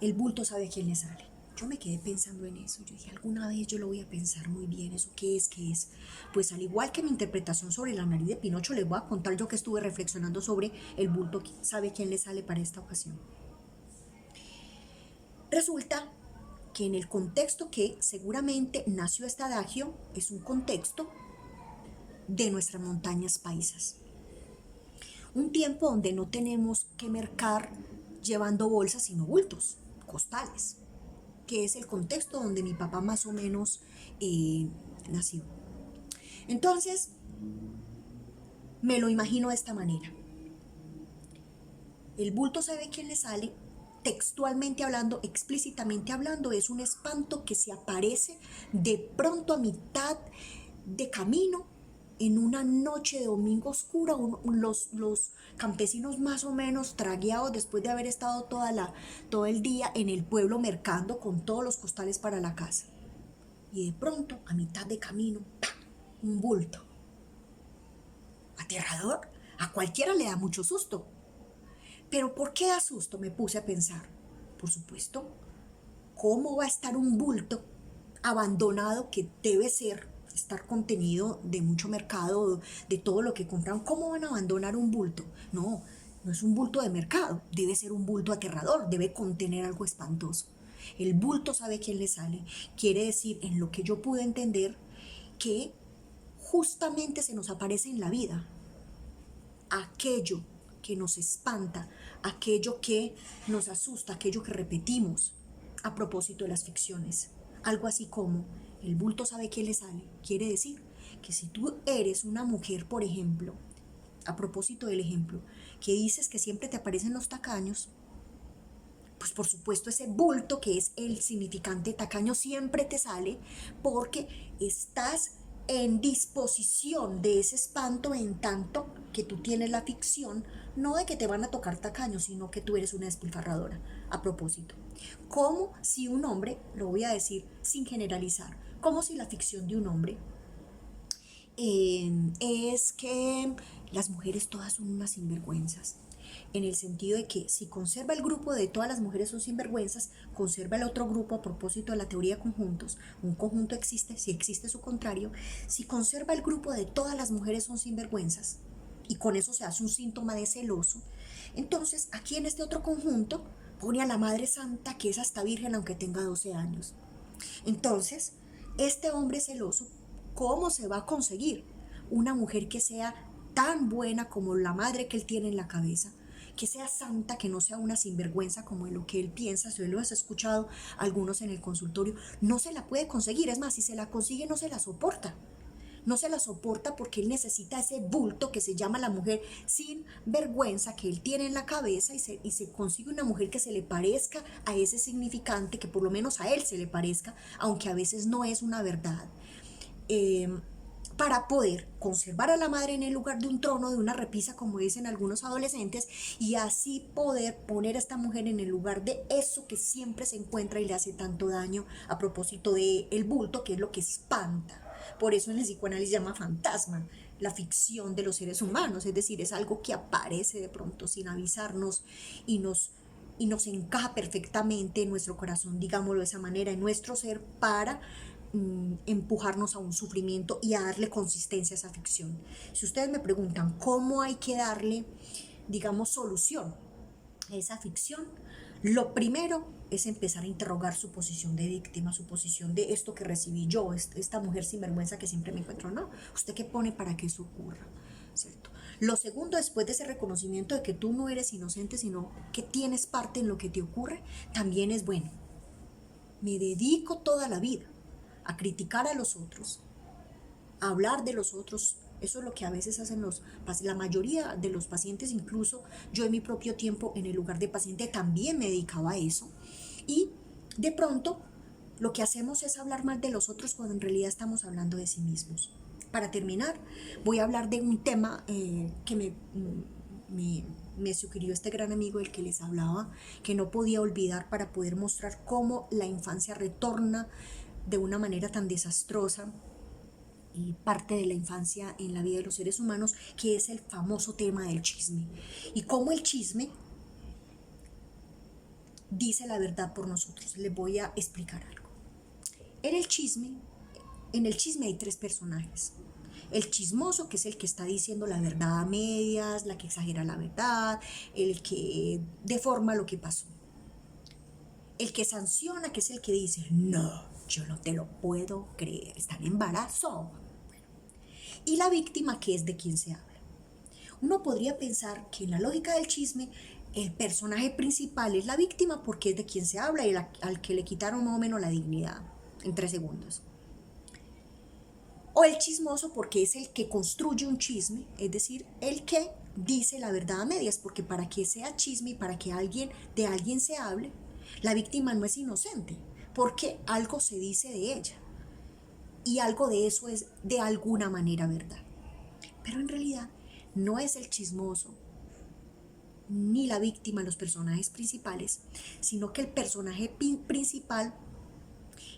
El bulto sabe a quién le sale. Yo me quedé pensando en eso. Yo dije, alguna vez yo lo voy a pensar muy bien. ¿Eso qué es? ¿Qué es? Pues al igual que mi interpretación sobre la nariz de Pinocho, les voy a contar yo que estuve reflexionando sobre el bulto sabe a quién le sale para esta ocasión. Resulta que en el contexto que seguramente nació este adagio, es un contexto de nuestras montañas paisas. Un tiempo donde no tenemos que mercar llevando bolsas sino bultos, costales, que es el contexto donde mi papá más o menos nació. Entonces, me lo imagino de esta manera. El bulto sabe quién le sale, textualmente hablando, explícitamente hablando, es un espanto que se aparece de pronto a mitad de camino en una noche de domingo oscura, los campesinos más o menos tragueados después de haber estado todo el día en el pueblo mercando con todos los costales para la casa. Y de pronto, a mitad de camino, ¡pam!, un bulto. Aterrador, a cualquiera le da mucho susto. Pero ¿por qué da susto? Me puse a pensar. Por supuesto, ¿cómo va a estar un bulto abandonado que debe estar contenido de mucho mercado, de todo lo que compran? ¿Cómo van a abandonar un bulto? No, No es un bulto de mercado, debe ser un bulto aterrador, debe contener algo espantoso. El bulto sabe quién le sale. Quiere decir, en lo que yo pude entender, que justamente se nos aparece en la vida aquello que nos espanta, aquello que nos asusta, aquello que repetimos a propósito de las ficciones. Algo así como, el bulto sabe quién le sale. Quiere decir que si tú eres una mujer, por ejemplo, a propósito del ejemplo, que dices que siempre te aparecen los tacaños, pues por supuesto ese bulto que es el significante tacaño siempre te sale porque estás en disposición de ese espanto en tanto que tú tienes la ficción, no de que te van a tocar tacaños, sino que tú eres una despilfarradora. A propósito, como si un hombre, lo voy a decir sin generalizar, como si la ficción de un hombre es que las mujeres todas son unas sinvergüenzas, en el sentido de que si conserva el grupo de todas las mujeres son sinvergüenzas, conserva el otro grupo a propósito de la teoría de conjuntos, un conjunto existe si existe su contrario, si conserva el grupo de todas las mujeres son sinvergüenzas, y con eso se hace un síntoma de celoso, entonces aquí en este otro conjunto pone a la Madre Santa que es hasta virgen aunque tenga 12 años. Entonces, este hombre celoso, ¿cómo se va a conseguir una mujer que sea tan buena como la madre que él tiene en la cabeza? Que sea santa, que no sea una sinvergüenza como en lo que él piensa. Si él lo has escuchado algunos en el consultorio, no se la puede conseguir. Es más, si se la consigue, no se la soporta. No se la soporta porque él necesita ese bulto que se llama la mujer sin vergüenza que él tiene en la cabeza, y se consigue una mujer que se le parezca a ese significante, que por lo menos a él se le parezca, aunque a veces no es una verdad, eh, para poder conservar a la madre en el lugar de un trono, de una repisa, como dicen algunos adolescentes, y así poder poner a esta mujer en el lugar de eso que siempre se encuentra y le hace tanto daño a propósito de el bulto, que es lo que espanta. Por eso en el psicoanálisis se llama fantasma, la ficción de los seres humanos, es decir, es algo que aparece de pronto sin avisarnos y nos encaja perfectamente en nuestro corazón, digámoslo de esa manera, en nuestro ser, para empujarnos a un sufrimiento y a darle consistencia a esa ficción. Si ustedes me preguntan cómo hay que darle, digamos, solución a esa ficción, lo primero es empezar a interrogar su posición de víctima, su posición de esto que recibí yo, esta mujer sinvergüenza que siempre me encuentro. No, ¿usted qué pone para que eso ocurra? ¿Cierto? Lo segundo, después de ese reconocimiento de que tú no eres inocente, sino que tienes parte en lo que te ocurre, también es bueno. Me dedico toda la vida a criticar a los otros, a hablar de los otros. Eso es lo que a veces hacen la mayoría de los pacientes, incluso yo en mi propio tiempo en el lugar de paciente también me dedicaba a eso. Y de pronto lo que hacemos es hablar mal de los otros cuando en realidad estamos hablando de sí mismos. Para terminar, voy a hablar de un tema que me sugirió este gran amigo del que les hablaba, que no podía olvidar para poder mostrar cómo la infancia retorna de una manera tan desastrosa y parte de la infancia en la vida de los seres humanos, que es el famoso tema del chisme. Y cómo el chisme dice la verdad por nosotros. Les voy a explicar algo. En el chisme, en el chisme hay tres personajes. El chismoso, que es el que está diciendo la verdad a medias, la que exagera la verdad, el que deforma lo que pasó. El que sanciona, que es el que dice, no, yo no te lo puedo creer, está en embarazo. Y la víctima, que es de quien se habla. Uno podría pensar que en la lógica del chisme, el personaje principal es la víctima porque es de quien se habla y al que le quitaron más o menos la dignidad en 3 segundos. O el chismoso porque es el que construye un chisme, es decir, el que dice la verdad a medias, porque para que sea chisme y para que de alguien se hable, la víctima no es inocente, porque algo se dice de ella y algo de eso es de alguna manera verdad. Pero en realidad no es el chismoso ni la víctima los personajes principales, sino que el personaje principal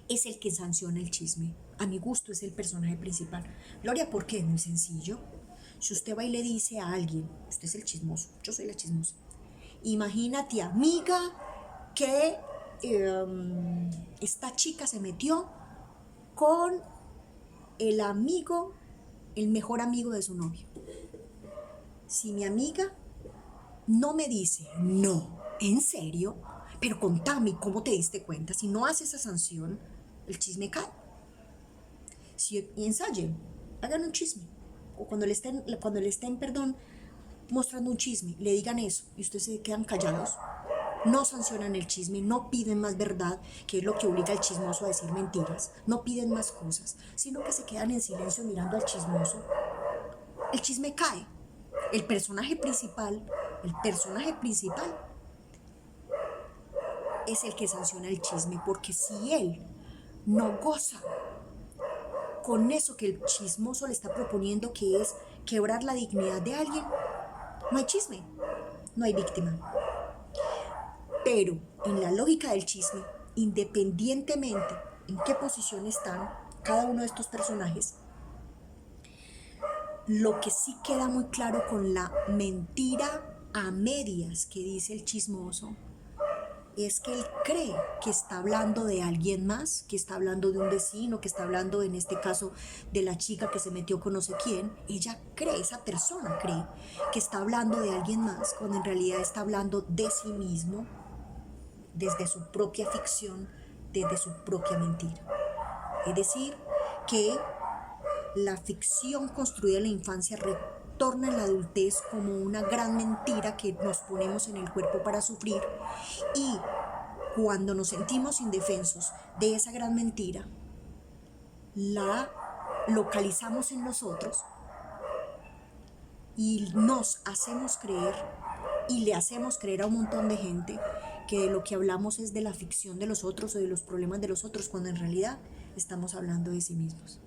es el que sanciona el chisme. A mi gusto es el personaje principal. Gloria, ¿por qué? Es muy sencillo. Si usted va y le dice a alguien, usted es el chismoso, yo soy la chismosa. Imagínate, amiga, que esta chica se metió con el amigo, el mejor amigo de su novio. Si mi amiga no me dice, no, ¿en serio? Pero contame, ¿cómo te diste cuenta? Si no hace esa sanción, el chisme cae. Y ensayen, hagan un chisme. O cuando le estén, perdón, mostrando un chisme, le digan eso y ustedes se quedan callados. No sancionan el chisme, no piden más verdad, que es lo que obliga al chismoso a decir mentiras, no piden más cosas, sino que se quedan en silencio mirando al chismoso. El chisme cae. El personaje principal, el personaje principal es el que sanciona el chisme, porque si él no goza con eso que el chismoso le está proponiendo, que es quebrar la dignidad de alguien, no hay chisme, no hay víctima. Pero en la lógica del chisme, independientemente en qué posición están cada uno de estos personajes, lo que sí queda muy claro con la mentira a medias que dice el chismoso es que él cree que está hablando de alguien más, que está hablando de un vecino, que está hablando en este caso de la chica que se metió con no sé quién. Ella cree, esa persona cree que está hablando de alguien más, cuando en realidad está hablando de sí mismo, desde su propia ficción, desde su propia mentira. Es decir, que la ficción construida en la infancia retorna en la adultez como una gran mentira que nos ponemos en el cuerpo para sufrir, y cuando nos sentimos indefensos de esa gran mentira, la localizamos en nosotros y nos hacemos creer y le hacemos creer a un montón de gente que de lo que hablamos es de la ficción de los otros o de los problemas de los otros, cuando en realidad estamos hablando de sí mismos.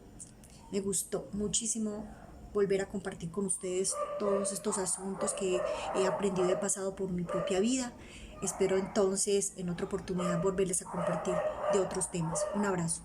Me gustó muchísimo volver a compartir con ustedes todos estos asuntos que he aprendido y he pasado por mi propia vida. Espero entonces en otra oportunidad volverles a compartir de otros temas. Un abrazo.